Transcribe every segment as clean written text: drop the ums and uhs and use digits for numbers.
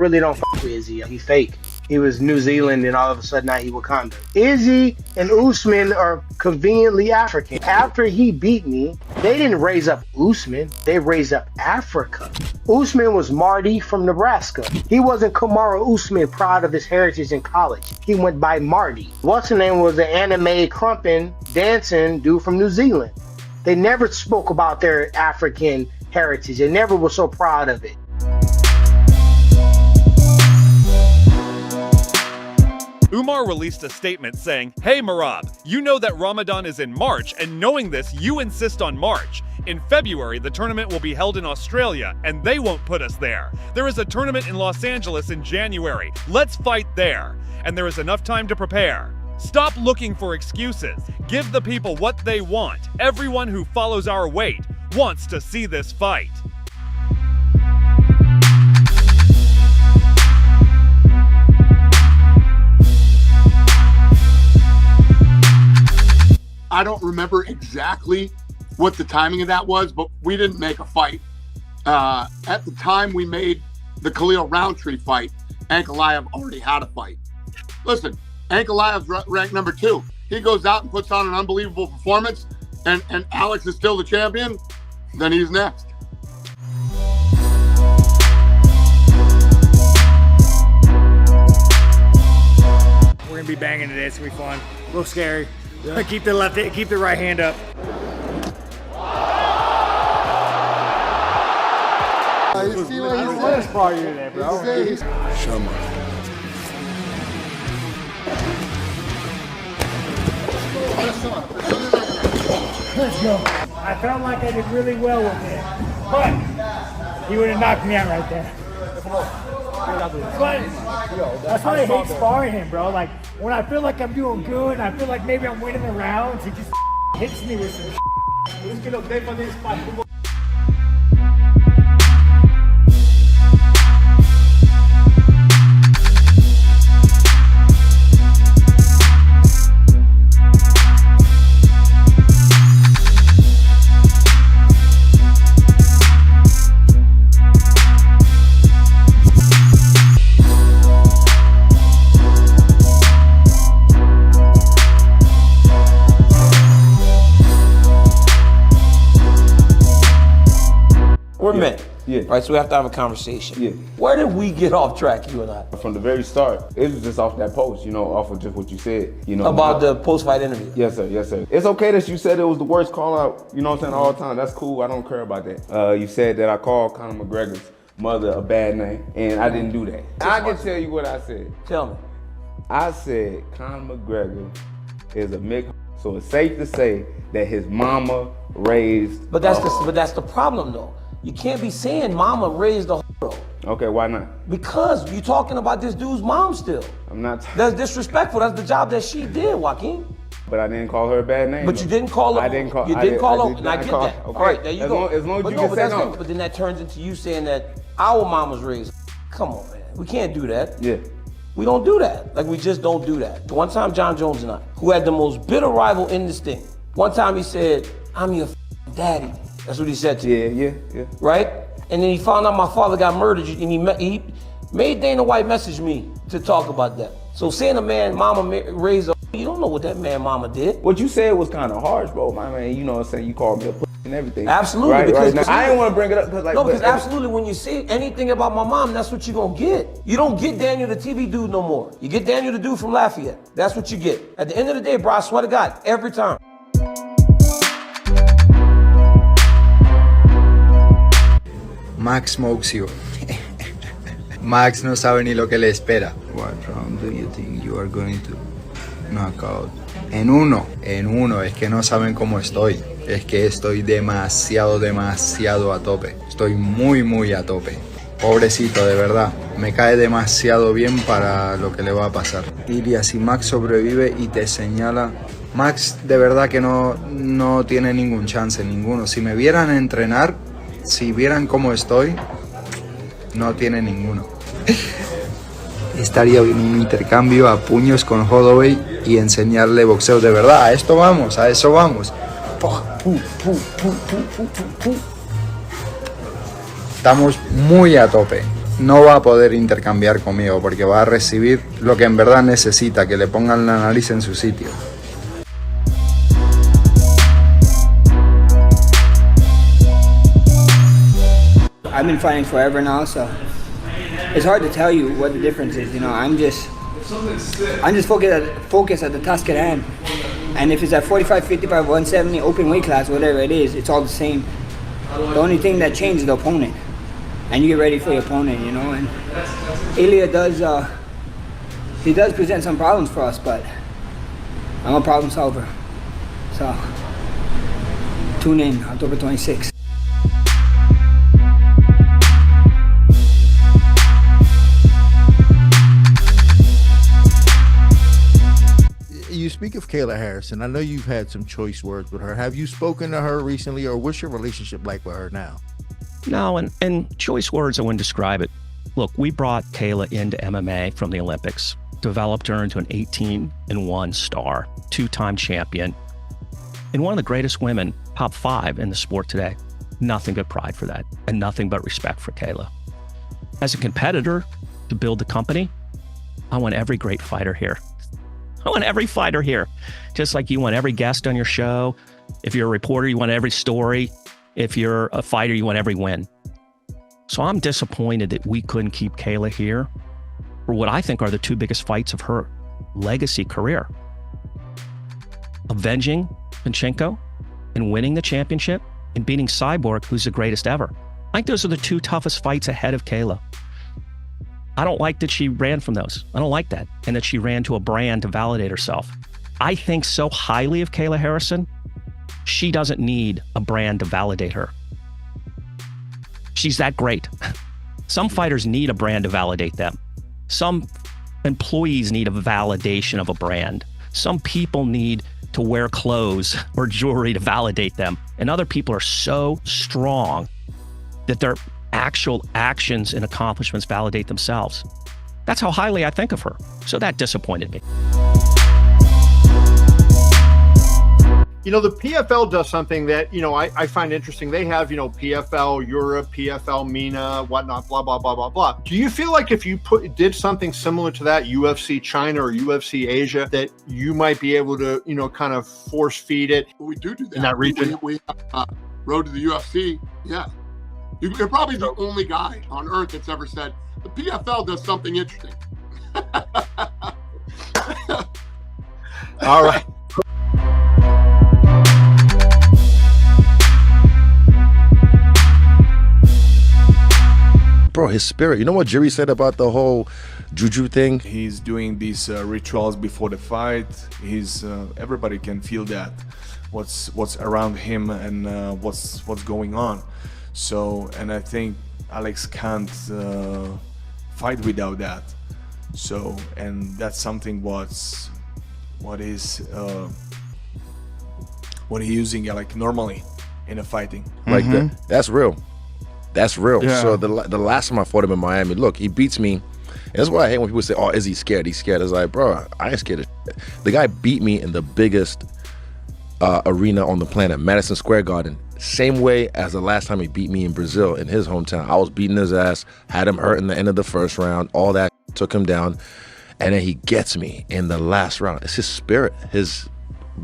really don't fuck with Izzy. He fake. He was New Zealand, and all of a sudden now he Wakanda. Izzy and Usman are conveniently African. After he beat me, they didn't raise up Usman. They raised up Africa. Usman was Marty from Nebraska. He wasn't Kamaru Usman, proud of his heritage in college. He went by Marty. What's his name was an anime crumping, dancing dude from New Zealand. They never spoke about their African heritage. They never were so proud of it. Umar released a statement saying, "Hey Merab, you know that Ramadan is in March, and knowing this, you insist on March. In February, the tournament will be held in Australia, and they won't put us there. There is a tournament in Los Angeles in January. Let's fight there. And there is enough time to prepare. Stop looking for excuses. Give the people what they want. Everyone who follows our weight wants to see this fight." I don't remember exactly what the timing of that was, but we didn't make a fight. At the time we made the Khalil Roundtree fight, Ankalaev already had a fight. Listen, Ankalaev's ranked number 2. He goes out and puts on an unbelievable performance, and Alex is still the champion, then he's next. We're gonna be banging today. It's gonna be fun. A little scary. Yeah. Keep the right hand up. Let's spar you today, bro. Let's go. I felt like I did really well with him, but he would have knocked me out right there. That's why I hate sparring him, bro. Like, when I feel like I'm doing good, and I feel like maybe I'm winning the rounds, he just hits me with some We're men. Yeah. Right, so we have to have a conversation. Yeah. Where did we get off track, you and I? From the very start, it was just off that post, off of just what you said, About the post-fight interview. Yes, sir, yes, sir. It's okay that you said it was the worst call out, all the time. That's cool, I don't care about that. You said that I called Conor McGregor's mother a bad name, and I didn't do that. I can tell you what I said. Tell me. I said Conor McGregor is a mixed, so it's safe to say that his mama raised. But that's the problem though. You can't be saying mama raised a bro. Okay, why not? Because you're talking about this dude's mom still. I'm not. That's disrespectful. That's the job that she did, Joaquin. But I didn't call her a bad name. But you didn't call her. I didn't call. You didn't call her, and I not get call- that. Okay. All right, there you go. As long as you no, can say no. But then that turns into you saying that our mom was raised. Come on, man. We can't do that. Yeah. We don't do that. Like, we just don't do that. One time, John Jones and I, who had the most bitter rival in this thing, one time he said, "I'm your daddy." That's what he said to me. Yeah. Right? And then he found out my father got murdered, and he made Dana White message me to talk about that. So saying a man mama raised a, you don't know what that man mama did. What you said was kind of harsh, bro. My man, you know what I'm saying? You called me a pussy and everything. Absolutely. Right, because right. Now, I didn't want to bring it up because because absolutely when you say anything about my mom, that's what you're going to get. You don't get Daniel the TV dude no more. You get Daniel the dude from Lafayette. That's what you get. At the end of the day, bro, I swear to God, every time. Max smokes you. Max no sabe ni lo que le espera. What round do you think you are going to knock out? En uno. Es que no saben cómo estoy. Es que estoy demasiado a tope. Estoy muy a tope. Pobrecito, de verdad. Me cae demasiado bien para lo que le va a pasar. Ilia, si Max sobrevive y te señala... Max de verdad que no tiene ningún chance, ninguno. Si me vieran entrenar, si vieran cómo estoy, no tiene ninguno. Estaría en un intercambio a puños con Holloway y enseñarle boxeo de verdad. A eso vamos. Estamos muy a tope. no va a poder intercambiar conmigo porque va a recibir lo que en verdad necesita, que le pongan la nariz en su sitio. I've been fighting forever now, so it's hard to tell you what the difference is. You know, I'm just focused at the task at hand. And if it's at 45, 55, 170, open weight class, whatever it is, it's all the same. The only thing that changes is the opponent. And you get ready for your opponent, you know. And Ilya does present some problems for us, but I'm a problem solver. So tune in October 26th. You speak of Kayla Harrison. I know you've had some choice words with her. Have you spoken to her recently, or what's your relationship like with her now? No, and choice words, I wouldn't describe it. Look, we brought Kayla into MMA from the Olympics, developed her into an 18-1 star, two-time champion, and one of the greatest women, top 5 in the sport today. Nothing but pride for that, and nothing but respect for Kayla. As a competitor to build the company, I want every great fighter here. I want every fighter here, just like you want every guest on your show. If you're a reporter, you want every story. If you're a fighter, you want every win. So I'm disappointed that we couldn't keep Kayla here for what I think are the 2 biggest fights of her legacy career. Avenging Panchenko and winning the championship, and beating Cyborg, who's the greatest ever. I think those are the 2 toughest fights ahead of Kayla. I don't like that she ran from those. I don't like that. And that she ran to a brand to validate herself. I think so highly of Kayla Harrison, she doesn't need a brand to validate her. She's that great. Some fighters need a brand to validate them. Some employees need a validation of a brand. Some people need to wear clothes or jewelry to validate them. And other people are so strong that their actual actions and accomplishments validate themselves. That's how highly I think of her. So that disappointed me. You know, the PFL does something that, you know, I find interesting. They have, you know, PFL Europe, PFL MENA, whatnot, blah, blah, blah, blah, blah. Do you feel like if you did something similar to that, UFC China or UFC Asia, that you might be able to, you know, kind of force feed it? We do that. In that region? We Road to the UFC, yeah. You're probably the only guy on earth that's ever said, the PFL does something interesting. All right. Bro, his spirit. You know what Jerry said about the whole juju thing? He's doing these rituals before the fight. He's everybody can feel that what's around him and what's going on. So, and I think Alex can't fight without that. So, and that's something what he's using like normally in a fighting. Like that's real. That's real. Yeah. So the last time I fought him in Miami, look, he beats me. And that's why I hate when people say, "Oh, is he scared? He's scared." It's like, bro, I ain't scared of shit. The guy beat me in the biggest arena on the planet, Madison Square Garden. Same way as the last time he beat me in Brazil, in his hometown. I was beating his ass, had him hurt in the end of the first round, all that, took him down. And then he gets me in the last round. It's his spirit, his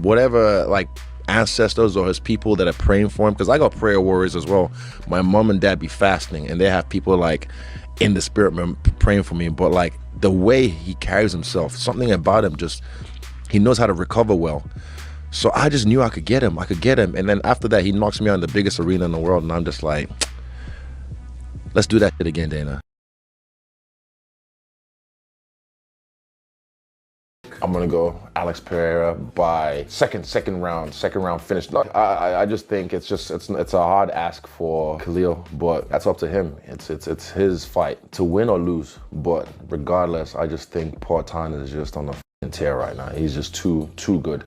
whatever, like, ancestors or his people that are praying for him, because I got prayer warriors as well. My mom and dad be fasting and they have people like in the spirit praying for me, but like the way he carries himself, something about him, just he knows how to recover well. So I just knew I could get him, and then after that he knocks me out in the biggest arena in the world, and I'm just like, let's do that shit again, Dana. I'm gonna go Alex Pereira by second round finish. Look, I just think it's a hard ask for Khalil, but that's up to him. It's his fight to win or lose. But regardless, I just think Portan is just on a f***ing tear right now. He's just too good.